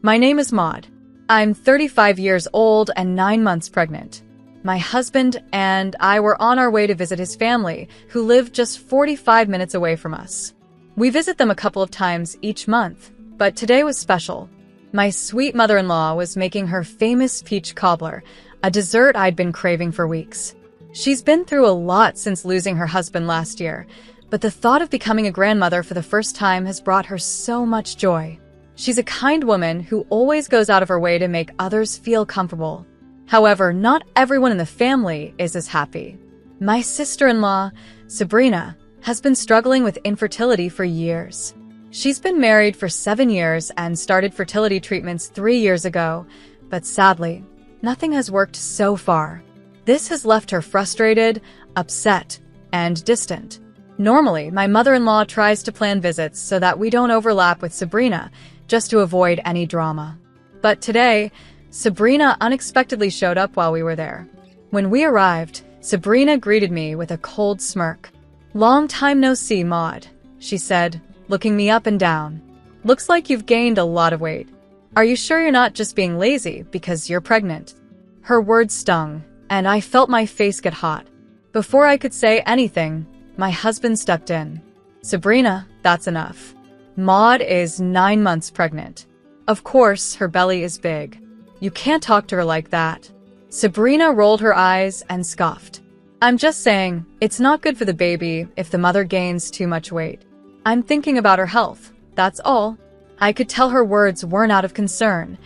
My name is Maud. I'm 35 years old and 9 months pregnant. My husband and I were on our way to visit his family, who live just 45 minutes away from us. We visit them a couple of times each month, but today was special. My sweet mother-in-law was making her famous peach cobbler, a dessert I'd been craving for weeks. She's been through a lot since losing her husband last year, but the thought of becoming a grandmother for the first time has brought her so much joy. She's a kind woman who always goes out of her way to make others feel comfortable. However, not everyone in the family is as happy. My sister-in-law, Sabrina, has been struggling with infertility for years. She's been married for 7 years and started fertility treatments 3 years ago, but sadly, nothing has worked so far. This has left her frustrated, upset, and distant. Normally, my mother-in-law tries to plan visits so that we don't overlap with Sabrina, just to avoid any drama. But today, Sabrina unexpectedly showed up while we were there. When we arrived, Sabrina greeted me with a cold smirk. "Long time no see, Maud," she said, looking me up and down. "Looks like you've gained a lot of weight. Are you sure you're not just being lazy because you're pregnant?" Her words stung, and I felt my face get hot. Before I could say anything, my husband stepped in. "Sabrina, that's enough. Maud is 9 months pregnant. Of course, her belly is big. You can't talk to her like that." Sabrina rolled her eyes and scoffed. "I'm just saying, it's not good for the baby if the mother gains too much weight. I'm thinking about her health, that's all." I could tell her words weren't out of concern.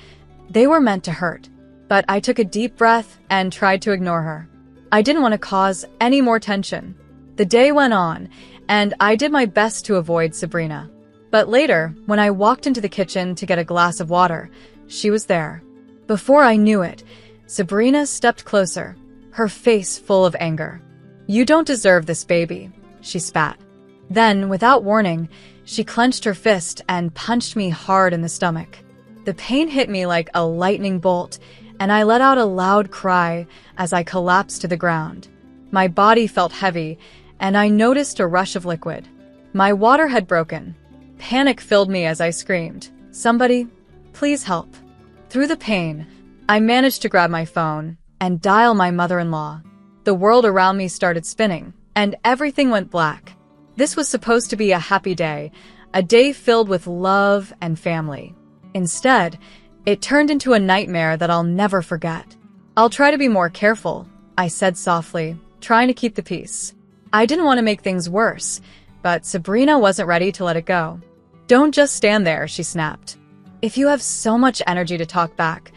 They were meant to hurt. But I took a deep breath and tried to ignore her. I didn't want to cause any more tension. The day went on, and I did my best to avoid Sabrina. But later, when I walked into the kitchen to get a glass of water, she was there. Before I knew it, Sabrina stepped closer, her face full of anger. "You don't deserve this baby," she spat. Then, without warning, she clenched her fist and punched me hard in the stomach. The pain hit me like a lightning bolt, and I let out a loud cry as I collapsed to the ground. My body felt heavy, and I noticed a rush of liquid. My water had broken. Panic filled me as I screamed, "Somebody, please help." Through the pain, I managed to grab my phone and dial my mother-in-law. The world around me started spinning, and everything went black. This was supposed to be a happy day, a day filled with love and family. Instead, it turned into a nightmare that I'll never forget. "I'll try to be more careful," I said softly, trying to keep the peace. I didn't want to make things worse, but Sabrina wasn't ready to let it go. "Don't just stand there," she snapped. "If you have so much energy to talk back,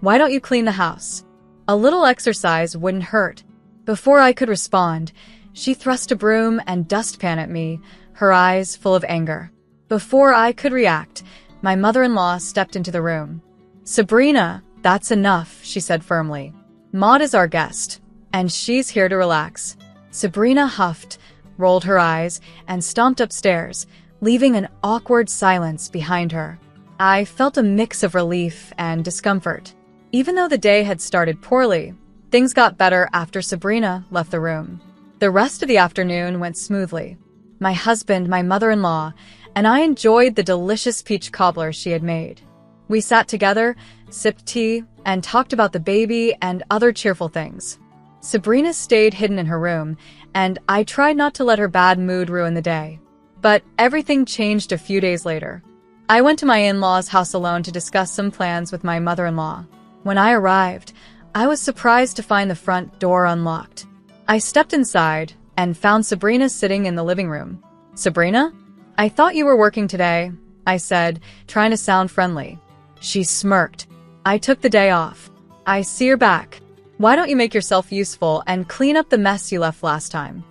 why don't you clean the house? A little exercise wouldn't hurt." Before I could respond, she thrust a broom and dustpan at me, her eyes full of anger. Before I could react, my mother-in-law stepped into the room. "Sabrina, that's enough," she said firmly. "Maud is our guest, and she's here to relax." Sabrina huffed, rolled her eyes, and stomped upstairs, leaving an awkward silence behind her. I felt a mix of relief and discomfort. Even though the day had started poorly, things got better after Sabrina left the room. The rest of the afternoon went smoothly. My husband, my mother-in-law, and I enjoyed the delicious peach cobbler she had made. We sat together, sipped tea, and talked about the baby and other cheerful things. Sabrina stayed hidden in her room, and I tried not to let her bad mood ruin the day. But everything changed a few days later. I went to my in-laws' house alone to discuss some plans with my mother-in-law. When I arrived, I was surprised to find the front door unlocked. I stepped inside and found Sabrina sitting in the living room. "Sabrina? I thought you were working today," I said, trying to sound friendly. She smirked. "I took the day off." "I see you're back. Why don't you make yourself useful and clean up the mess you left last time?"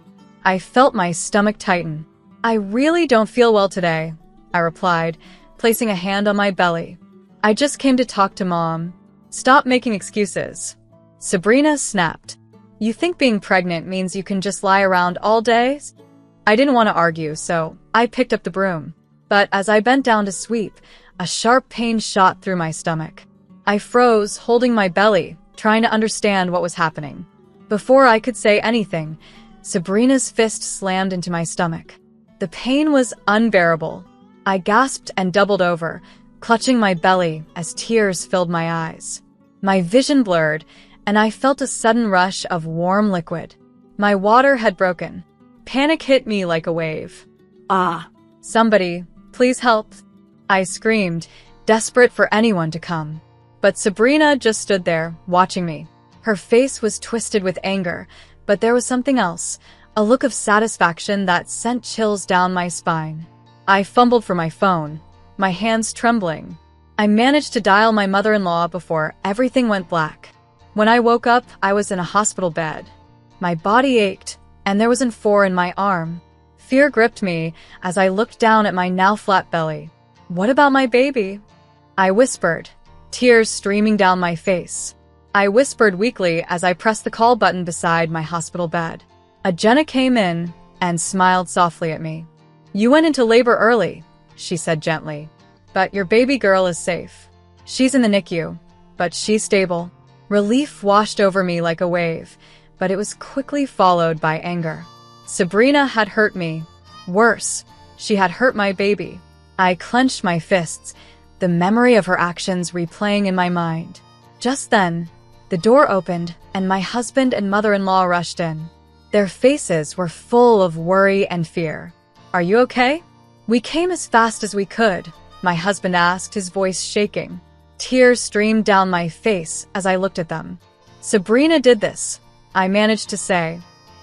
I felt my stomach tighten. "I really don't feel well today," I replied, placing a hand on my belly. "I just came to talk to Mom." "Stop making excuses." Sabrina snapped. "You think being pregnant means you can just lie around all day?" I didn't want to argue, so I picked up the broom. But as I bent down to sweep, a sharp pain shot through my stomach. I froze, holding my belly, trying to understand what was happening. Before I could say anything, Sabrina's fist slammed into my stomach. The pain was unbearable. I gasped and doubled over, clutching my belly as tears filled my eyes. My vision blurred, and I felt a sudden rush of warm liquid. My water had broken. Panic hit me like a wave. Ah! Somebody, please help! I screamed, desperate for anyone to come. But Sabrina just stood there, watching me. Her face was twisted with anger, but there was something else, a look of satisfaction that sent chills down my spine. I fumbled for my phone, my hands trembling. I managed to dial my mother-in-law before everything went black. When I woke up, I was in a hospital bed. My body ached, and there was an $4 in my arm. Fear gripped me as I looked down at my now flat belly. What about my baby? I whispered, tears streaming down my face. I whispered weakly as I pressed the call button beside my hospital bed. Jenna came in and smiled softly at me. You went into labor early, she said gently. But your baby girl is safe. She's in the NICU, but she's stable. Relief washed over me like a wave, but it was quickly followed by anger. Sabrina had hurt me. Worse, she had hurt my baby. I clenched my fists, the memory of her actions replaying in my mind. Just then, the door opened and my husband and mother-in-law rushed in. Their faces were full of worry and fear. Are you okay? We came as fast as we could, my husband asked, his voice shaking. Tears streamed down my face as I looked at them. Sabrina did this, I managed to say.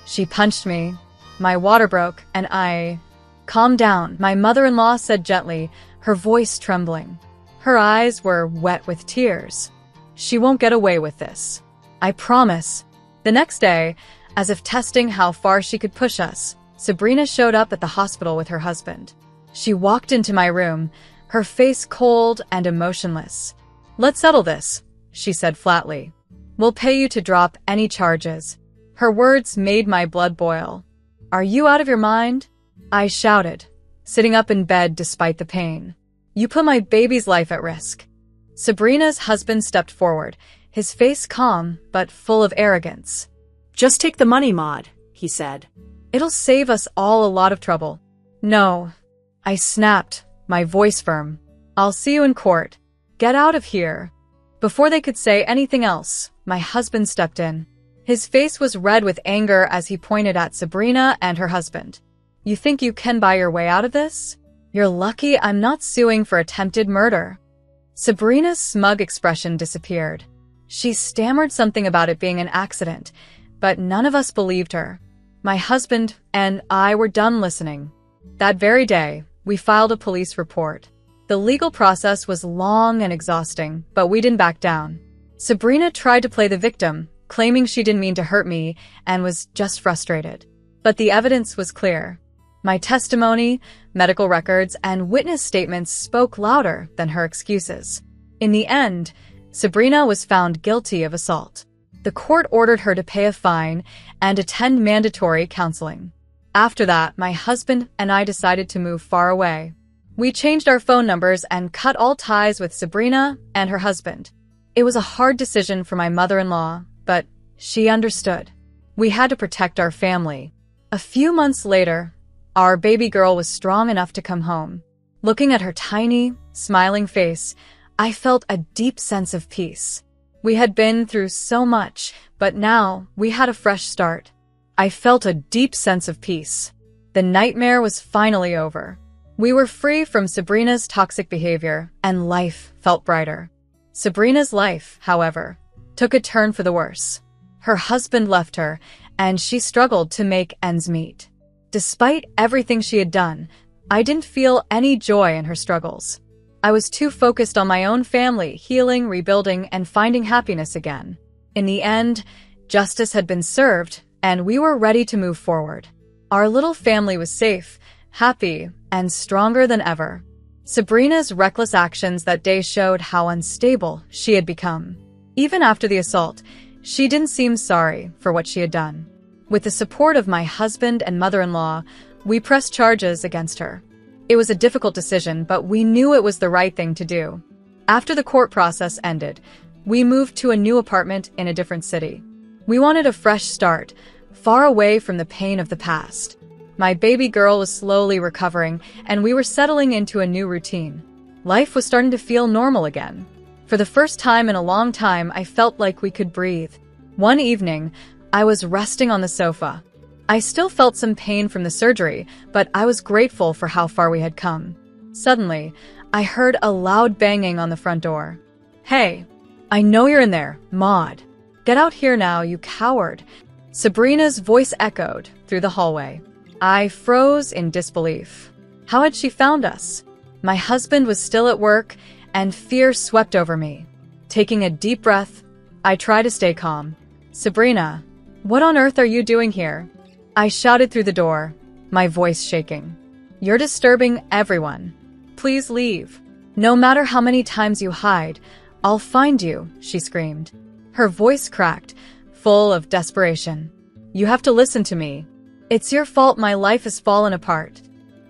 She punched me. My water broke, and I... Calm down, my mother-in-law said gently, her voice trembling. Her eyes were wet with tears. She won't get away with this. I promise. The next day, as if testing how far she could push us, Sabrina showed up at the hospital with her husband. She walked into my room, her face cold and emotionless. Let's settle this, she said flatly. We'll pay you to drop any charges. Her words made my blood boil. Are you out of your mind? I shouted, sitting up in bed despite the pain. You put my baby's life at risk. Sabrina's husband stepped forward, his face calm but full of arrogance. Just take the money, Maud, he said. It'll save us all a lot of trouble. No, I snapped, my voice firm. I'll see you in court. Get out of here. Before they could say anything else, my husband stepped in. His face was red with anger as he pointed at Sabrina and her husband. You think you can buy your way out of this? You're lucky I'm not suing for attempted murder. Sabrina's smug expression disappeared. She stammered something about it being an accident, but none of us believed her. My husband and I were done listening. That very day, we filed a police report. The legal process was long and exhausting, but we didn't back down. Sabrina tried to play the victim, claiming she didn't mean to hurt me and was just frustrated. But the evidence was clear. My testimony, medical records, and witness statements spoke louder than her excuses. In the end, Sabrina was found guilty of assault. The court ordered her to pay a fine and attend mandatory counseling. After that, my husband and I decided to move far away. We changed our phone numbers and cut all ties with Sabrina and her husband. It was a hard decision for my mother-in-law, but she understood. We had to protect our family. A few months later, our baby girl was strong enough to come home. Looking at her tiny, smiling face, I felt a deep sense of peace. We had been through so much, but now we had a fresh start. I felt a deep sense of peace. The nightmare was finally over. We were free from Sabrina's toxic behavior, and life felt brighter. Sabrina's life, however, took a turn for the worse. Her husband left her, and she struggled to make ends meet. Despite everything she had done, I didn't feel any joy in her struggles. I was too focused on my own family, healing, rebuilding, and finding happiness again. In the end, justice had been served, and we were ready to move forward. Our little family was safe, happy, and stronger than ever. Sabrina's reckless actions that day showed how unstable she had become. Even after the assault, she didn't seem sorry for what she had done. With the support of my husband and mother-in-law, we pressed charges against her. It was a difficult decision, but we knew it was the right thing to do. After the court process ended, we moved to a new apartment in a different city. We wanted a fresh start, far away from the pain of the past. My baby girl was slowly recovering, and we were settling into a new routine. Life was starting to feel normal again. For the first time in a long time, I felt like we could breathe. One evening, I was resting on the sofa. I still felt some pain from the surgery, but I was grateful for how far we had come. Suddenly, I heard a loud banging on the front door. "Hey, I know you're in there, Maud. Get out here now, you coward." Sabrina's voice echoed through the hallway. I froze in disbelief. How had she found us? My husband was still at work, and fear swept over me. Taking a deep breath, I tried to stay calm. "Sabrina, what on earth are you doing here?" I shouted through the door, my voice shaking. "You're disturbing everyone. Please leave. No matter how many times you hide, I'll find you," she screamed. Her voice cracked, full of desperation. "You have to listen to me. It's your fault my life has fallen apart."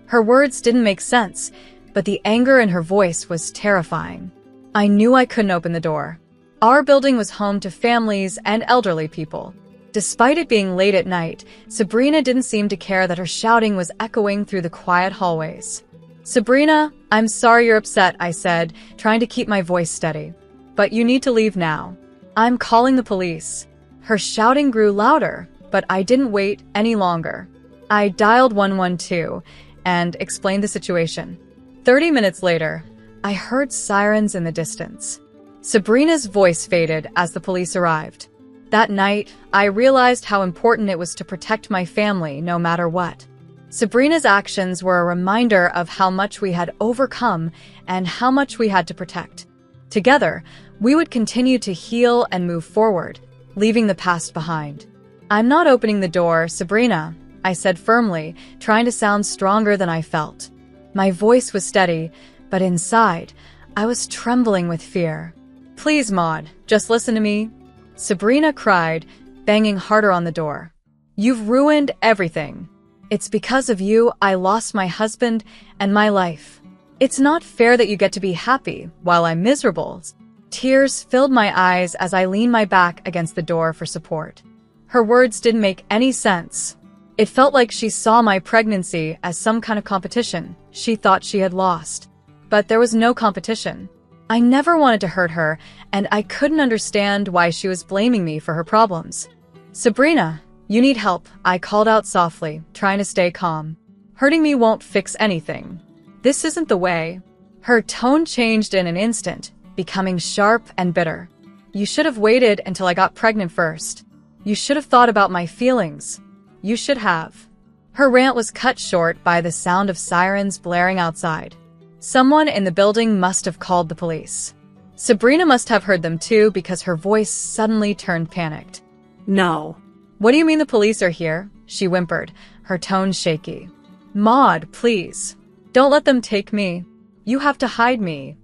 Her words didn't make sense, but the anger in her voice was terrifying. I knew I couldn't open the door. Our building was home to families and elderly people. Despite it being late at night, Sabrina didn't seem to care that her shouting was echoing through the quiet hallways. "Sabrina, I'm sorry you're upset," I said, trying to keep my voice steady. "But you need to leave now. I'm calling the police." Her shouting grew louder, but I didn't wait any longer. I dialed 112 and explained the situation. 30 minutes later, I heard sirens in the distance. Sabrina's voice faded as the police arrived. That night, I realized how important it was to protect my family no matter what. Sabrina's actions were a reminder of how much we had overcome and how much we had to protect. Together, we would continue to heal and move forward, leaving the past behind. "I'm not opening the door, Sabrina," I said firmly, trying to sound stronger than I felt. My voice was steady, but inside, I was trembling with fear. "Please, Maud, just listen to me," Sabrina cried, banging harder on the door. "You've ruined everything. It's because of you I lost my husband and my life. It's not fair that you get to be happy while I'm miserable." Tears filled my eyes as I leaned my back against the door for support. Her words didn't make any sense. It felt like she saw my pregnancy as some kind of competition she thought she had lost. But there was no competition. I never wanted to hurt her, and I couldn't understand why she was blaming me for her problems. "Sabrina, you need help," I called out softly, trying to stay calm. "Hurting me won't fix anything. This isn't the way." Her tone changed in an instant, becoming sharp and bitter. "You should have waited until I got pregnant first. You should have thought about my feelings. You should have." Her rant was cut short by the sound of sirens blaring outside. Someone in the building must have called the police. Sabrina must have heard them too because her voice suddenly turned panicked. "No." "What do you mean the police are here?" she whimpered, her tone shaky. "Maud, please. Don't let them take me. You have to hide me."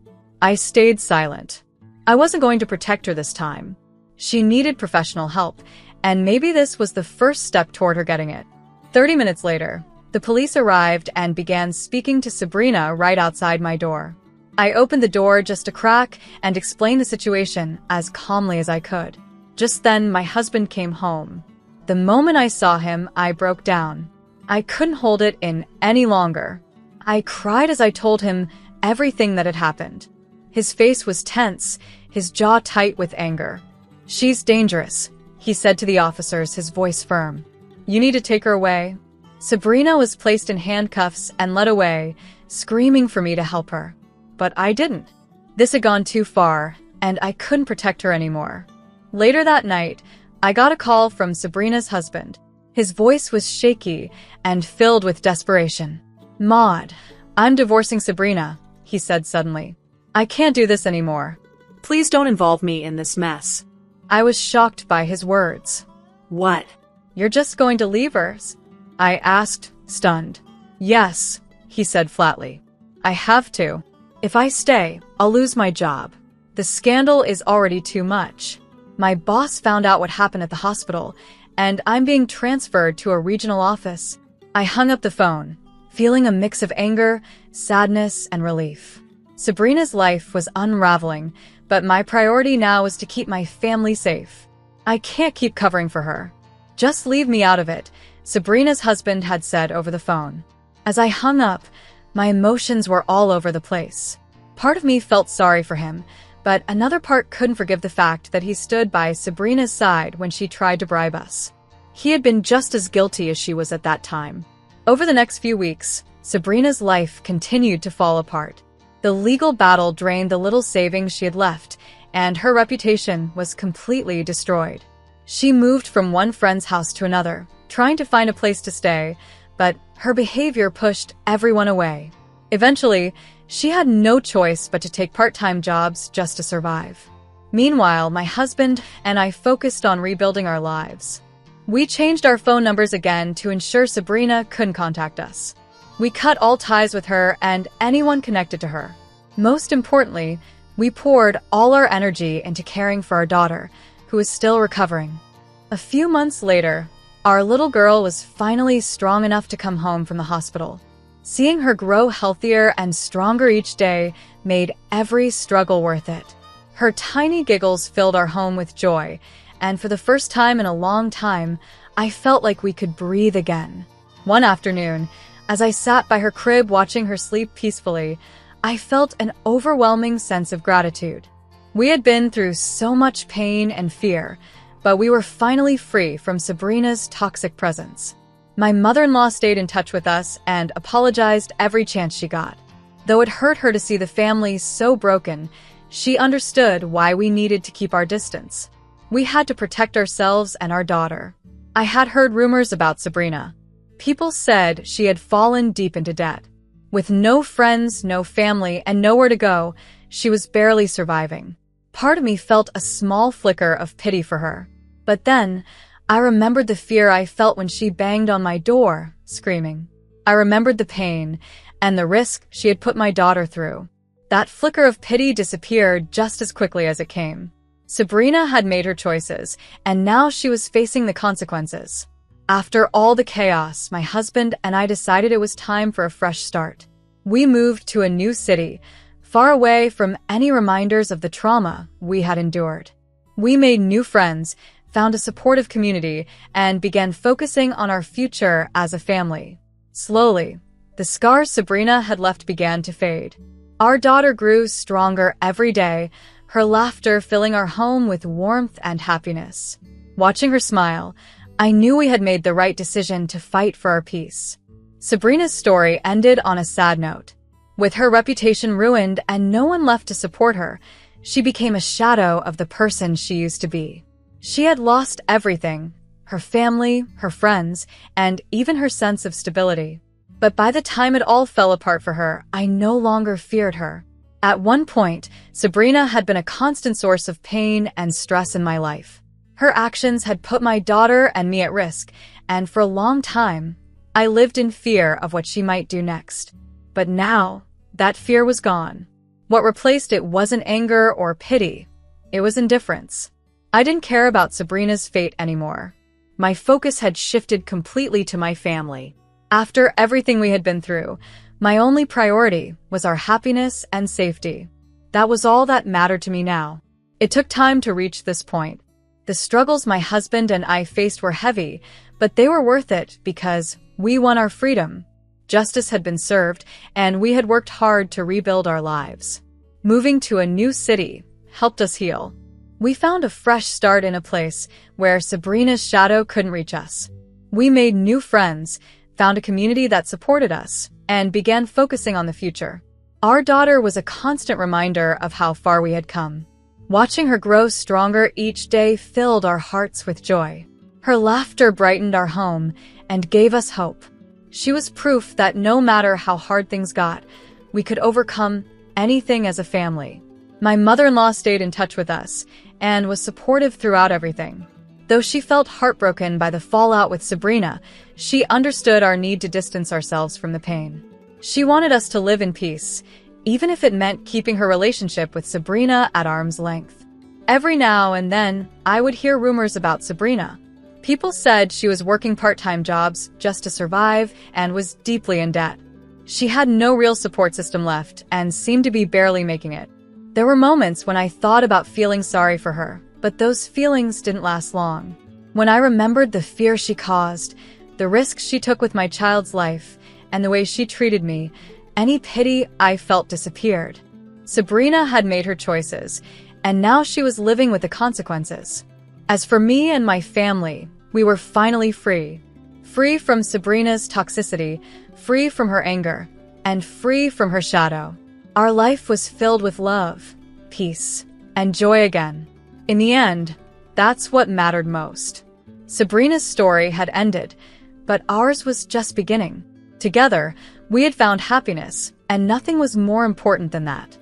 I stayed silent. I wasn't going to protect her this time. She needed professional help, and maybe this was the first step toward her getting it. 30 minutes later, the police arrived and began speaking to Sabrina right outside my door. I opened the door just a crack and explained the situation as calmly as I could. Just then, my husband came home. The moment I saw him, I broke down. I couldn't hold it in any longer. I cried as I told him everything that had happened. His face was tense, his jaw tight with anger. "She's dangerous," he said to the officers, his voice firm. "You need to take her away." Sabrina was placed in handcuffs and led away, screaming for me to help her. But I didn't. This had gone too far, and I couldn't protect her anymore. Later that night, I got a call from Sabrina's husband. His voice was shaky and filled with desperation. "Maud, I'm divorcing Sabrina," he said suddenly. "I can't do this anymore. "Please don't involve me in this mess." I was shocked by his words. "What?" "You're just going to leave her?" I asked, stunned. "Yes," he said flatly. "I have to. If I stay, I'll lose my job. The scandal is already too much. My boss found out what happened at the hospital, and I'm being transferred to a regional office." I hung up the phone, feeling a mix of anger, sadness, and relief. Sabrina's life was unraveling, but my priority now was to keep my family safe. I can't keep covering for her. "Just leave me out of it," Sabrina's husband had said over the phone. As I hung up, my emotions were all over the place. Part of me felt sorry for him, but another part couldn't forgive the fact that he stood by Sabrina's side when she tried to bribe us. He had been just as guilty as she was at that time. Over the next few weeks, Sabrina's life continued to fall apart. The legal battle drained the little savings she had left, and her reputation was completely destroyed. She moved from one friend's house to another, trying to find a place to stay, but her behavior pushed everyone away. Eventually, she had no choice but to take part-time jobs just to survive. Meanwhile, my husband and I focused on rebuilding our lives. We changed our phone numbers again to ensure Sabrina couldn't contact us. We cut all ties with her and anyone connected to her. Most importantly, we poured all our energy into caring for our daughter, who is still recovering. A few months later, our little girl was finally strong enough to come home from the hospital. Seeing her grow healthier and stronger each day made every struggle worth it. Her tiny giggles filled our home with joy, and for the first time in a long time, I felt like we could breathe again. One afternoon, as I sat by her crib watching her sleep peacefully, I felt an overwhelming sense of gratitude. We had been through so much pain and fear, but we were finally free from Sabrina's toxic presence. My mother-in-law stayed in touch with us and apologized every chance she got. Though it hurt her to see the family so broken, she understood why we needed to keep our distance. We had to protect ourselves and our daughter. I had heard rumors about Sabrina. People said she had fallen deep into debt. With no friends, no family, and nowhere to go, she was barely surviving. Part of me felt a small flicker of pity for her. But then, I remembered the fear I felt when she banged on my door, screaming. I remembered the pain and the risk she had put my daughter through. That flicker of pity disappeared just as quickly as it came. Sabrina had made her choices, and now she was facing the consequences. After all the chaos, my husband and I decided it was time for a fresh start. We moved to a new city, far away from any reminders of the trauma we had endured. We made new friends, found a supportive community, and began focusing on our future as a family. Slowly, the scars Sabrina had left began to fade. Our daughter grew stronger every day, her laughter filling our home with warmth and happiness. Watching her smile, I knew we had made the right decision to fight for our peace. Sabrina's story ended on a sad note. With her reputation ruined and no one left to support her, she became a shadow of the person she used to be. She had lost everything: her family, her friends, and even her sense of stability. But by the time it all fell apart for her, I no longer feared her. At one point, Sabrina had been a constant source of pain and stress in my life. Her actions had put my daughter and me at risk, and for a long time, I lived in fear of what she might do next. But now, that fear was gone. What replaced it wasn't anger or pity. It was indifference. I didn't care about Sabrina's fate anymore. My focus had shifted completely to my family. After everything we had been through, my only priority was our happiness and safety. That was all that mattered to me now. It took time to reach this point. The struggles my husband and I faced were heavy, but they were worth it because we won our freedom. Justice had been served, and we had worked hard to rebuild our lives. Moving to a new city helped us heal. We found a fresh start in a place where Sabrina's shadow couldn't reach us. We made new friends, found a community that supported us, and began focusing on the future. Our daughter was a constant reminder of how far we had come. Watching her grow stronger each day filled our hearts with joy. Her laughter brightened our home and gave us hope. She was proof that no matter how hard things got, we could overcome anything as a family. My mother-in-law stayed in touch with us and was supportive throughout everything. Though she felt heartbroken by the fallout with Sabrina, she understood our need to distance ourselves from the pain. She wanted us to live in peace, even if it meant keeping her relationship with Sabrina at arm's length. Every now and then, I would hear rumors about Sabrina. People said she was working part-time jobs just to survive and was deeply in debt. She had no real support system left and seemed to be barely making it. There were moments when I thought about feeling sorry for her, but those feelings didn't last long. When I remembered the fear she caused, the risks she took with my child's life, and the way she treated me, any pity I felt disappeared. Sabrina had made her choices, and now she was living with the consequences. As for me and my family, we were finally free. Free from Sabrina's toxicity, free from her anger, and free from her shadow. Our life was filled with love, peace, and joy again. In the end, that's what mattered most. Sabrina's story had ended, but ours was just beginning. Together, we had found happiness, and nothing was more important than that.